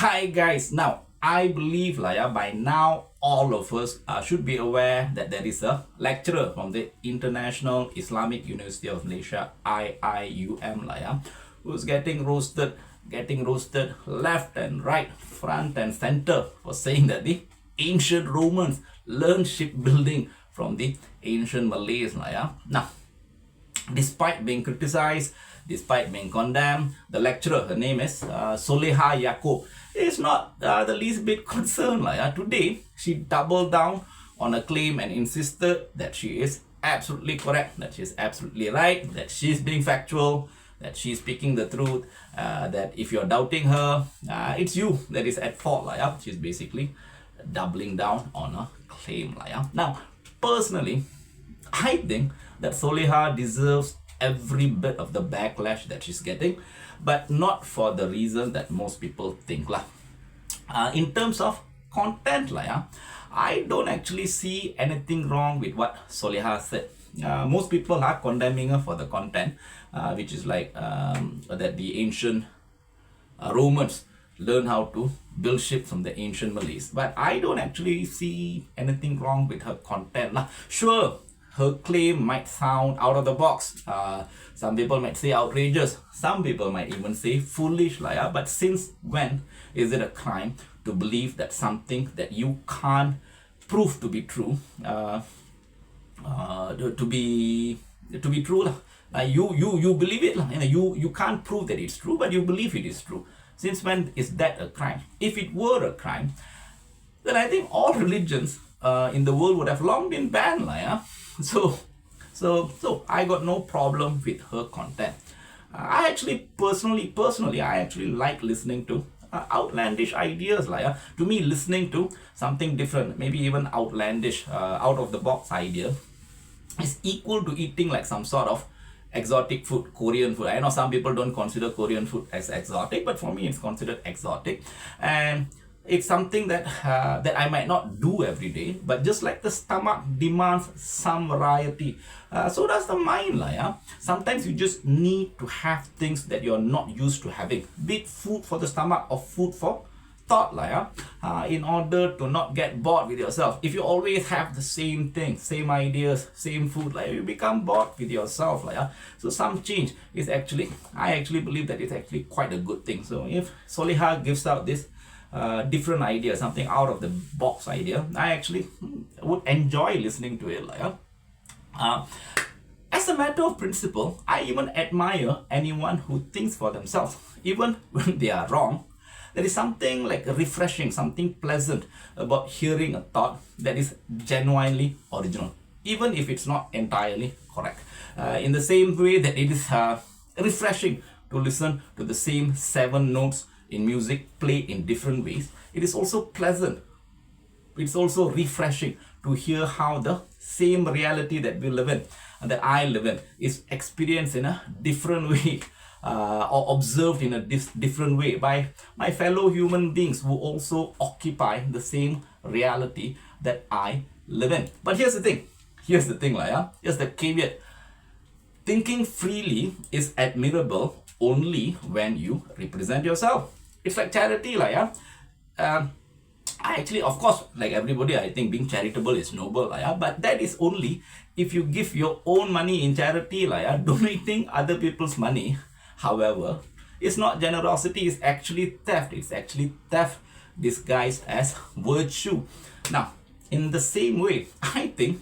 Hi guys, now I believe by now all of us should be aware that there is a lecturer from the International Islamic University of Malaysia, IIUM who's getting roasted left and right, front and center for saying that the ancient Romans learned shipbuilding from the ancient Malays. Now, despite being criticized, despite being condemned, the lecturer, her name is Solehah Yaacob, is not the least bit concerned. Today, she doubled down on a claim and insisted that she is absolutely correct, that she is absolutely right, that she's being factual, that she's speaking the truth, that if you're doubting her, it's you that is at fault. She's basically doubling down on a claim. Now, personally, I think that Solehah deserves every bit of the backlash that she's getting, but not for the reason that most people think. In terms of content, I don't actually see anything wrong with what Solehah said. Most people are condemning her for the content, which is that the ancient Romans learn how to build ships from the ancient Malays. But I don't actually see anything wrong with her content. Sure, her claim might sound out of the box. Some people might say outrageous. Some people might even say foolish. But since when is it a crime to believe that something that you can't prove to be true, to be true? You believe it. You can't prove that it's true, but you believe it is true. Since when is that a crime? If it were a crime, then I think all religions in the world would have long been banned. So I got no problem with her content. I actually personally, I actually like listening to outlandish ideas. To me, listening to something different, maybe even outlandish, out of the box idea, is equal to eating some sort of exotic food, Korean food. I know some people don't consider Korean food as exotic, but for me it's considered exotic. And it's something that that I might not do every day, but just like the stomach demands some variety, so does the mind. Sometimes you just need to have things that you're not used to having, be it food for the stomach or food for thought, in order to not get bored with yourself. If you always have the same thing, same ideas, same food, you become bored with yourself. So some change is actually, I actually believe that it's actually quite a good thing. So if Solehah gives out this different idea, something out of the box idea, I actually would enjoy listening to it. As a matter of principle, I even admire anyone who thinks for themselves, even when they are wrong. There is something refreshing, something pleasant about hearing a thought that is genuinely original, even if it's not entirely correct. In the same way that it is refreshing to listen to the same 7 notes in music played in different ways, it is also pleasant, it's also refreshing to hear how the same reality that we live in, and that I live in, is experienced in a different way, or observed in a different way by my fellow human beings who also occupy the same reality that I live in. But here's the thing, here's the caveat. Thinking freely is admirable only when you represent yourself. It's like charity. I actually, of course, like everybody, I think being charitable is noble. But that is only if you give your own money in charity. Donating other people's money, however, it's not generosity, it's actually theft. It's actually theft disguised as virtue. Now, in the same way, I think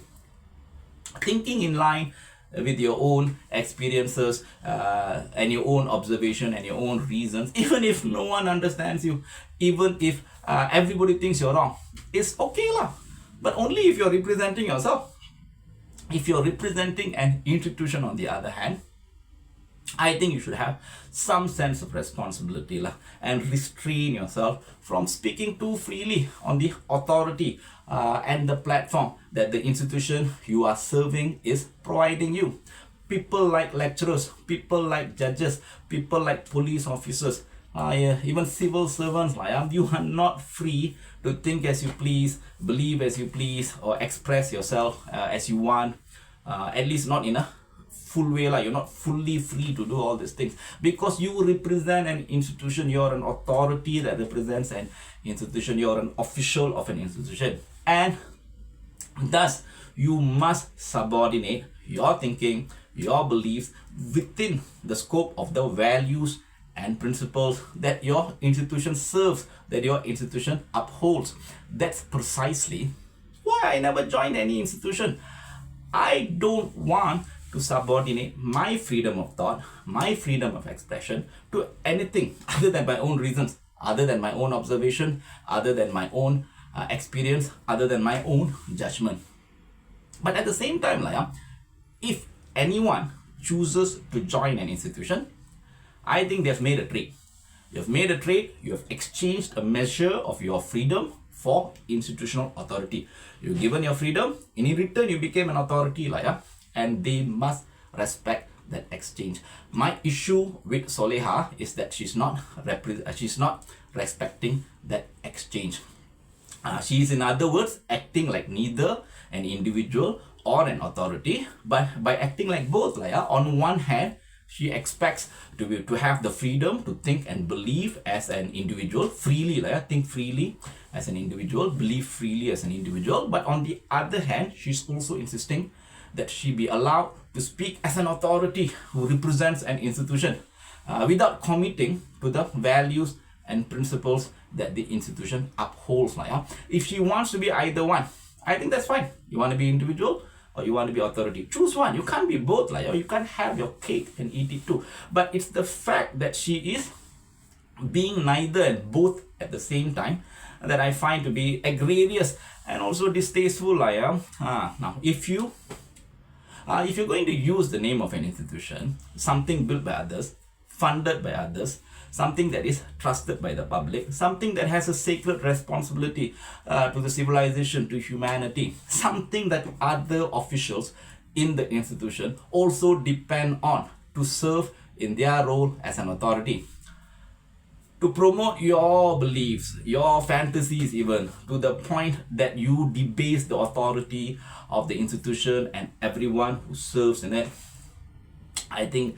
thinking in line with your own experiences and your own observation and your own reasons, even if no one understands you, even if everybody thinks you're wrong, it's okay. But only if you're representing yourself. If you're representing an institution, on the other hand, I think you should have some sense of responsibility and restrain yourself from speaking too freely on the authority and the platform that the institution you are serving is providing you. People like lecturers, people like judges, people like police officers, even civil servants, you are not free to think as you please, believe as you please, or express yourself as you want, at least not in a full way, like you're not fully free to do all these things, because you represent an institution, you're an authority that represents an institution, you're an official of an institution, and thus you must subordinate your thinking, your beliefs within the scope of the values and principles that your institution serves, that your institution upholds. That's precisely why I never joined any institution. I don't want to subordinate my freedom of thought, my freedom of expression to anything other than my own reasons, other than my own observation, other than my own experience, other than my own judgment. But at the same time, if anyone chooses to join an institution, I think they've made a trade. You've made a trade, you have exchanged a measure of your freedom for institutional authority. You've given your freedom, in return you became an authority, and they must respect that exchange. My issue with Solehah is that she's not respecting that exchange. She is, in other words, acting like neither an individual or an authority, but by acting like both. On one hand, she expects to have the freedom to think and believe as an individual freely, think freely as an individual, believe freely as an individual. But on the other hand, she's also insisting that she be allowed to speak as an authority who represents an institution without committing to the values and principles that the institution upholds. If she wants to be either one, I think that's fine. You want to be individual or you want to be authority, choose one. You can't be both, or you can't have your cake and eat it too. But it's the fact that she is being neither and both at the same time that I find to be egregious and also distasteful. Now, if you're going to use the name of an institution, something built by others, funded by others, something that is trusted by the public, something that has a sacred responsibility to the civilization, to humanity, something that other officials in the institution also depend on to serve in their role as an authority, to promote your beliefs, your fantasies, even to the point that you debase the authority of the institution and everyone who serves in it. I think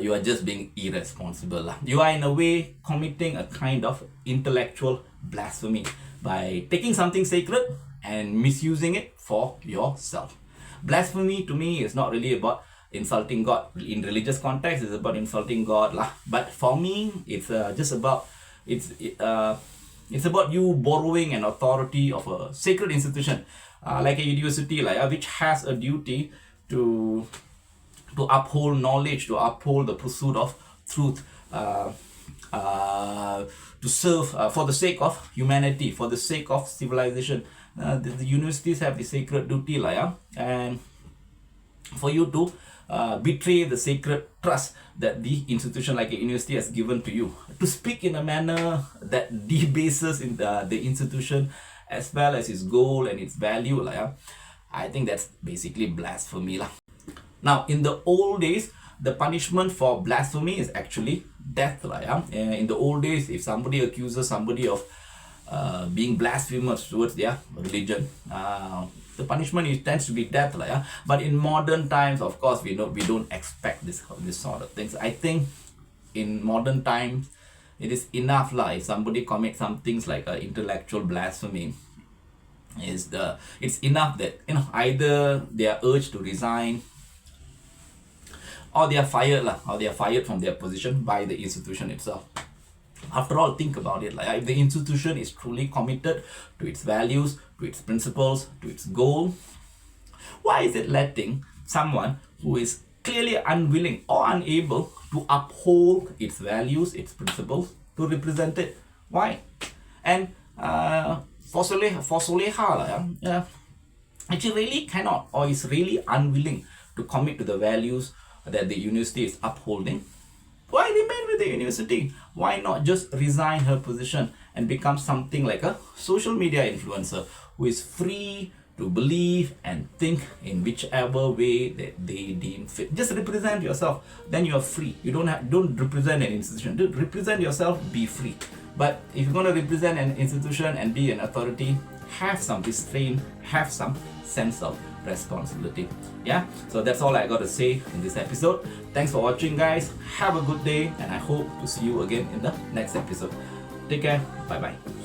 you are just being irresponsible. You are in a way committing a kind of intellectual blasphemy by taking something sacred and misusing it for yourself. Blasphemy to me is not really about insulting God. In religious context, it's about insulting God. But for me, it's just about it's about you borrowing an authority of a sacred institution, like a university, which has a duty to uphold knowledge, to uphold the pursuit of truth, to serve for the sake of humanity, for the sake of civilization. The universities have the sacred duty, and for you to betray the sacred trust that the institution like a university has given to you, to speak in a manner that debases in the institution as well as its goal and its value, I think that's basically blasphemy. Now, in the old days, the punishment for blasphemy is actually death. In the old days, if somebody accuses somebody of being blasphemous towards their religion, the punishment tends to be death. But in modern times, of course, we don't expect this sort of things. I think in modern times, it is enough if somebody commits some things like intellectual blasphemy. It's enough that either they are urged to resign, or they are fired from their position by the institution itself. After all, think about it. If the institution is truly committed to its values, to its principles, to its goal, why is it letting someone who is clearly unwilling or unable to uphold its values, its principles, to represent it? Why? And for Solehah, she really cannot, or is really unwilling to commit to the values that the university is upholding. Why remain with the university? Why not just resign her position and become something like a social media influencer who is free to believe and think in whichever way that they deem fit? Just represent yourself, then you are free. You don't represent an institution. Don't represent yourself, be free. But if you're going to represent an institution and be an authority, have some restraint, have some sense of responsibility. Yeah, so that's all I got to say in this episode. Thanks for watching, guys. Have a good day, and I hope to see you again in the next episode. Take care. Bye bye.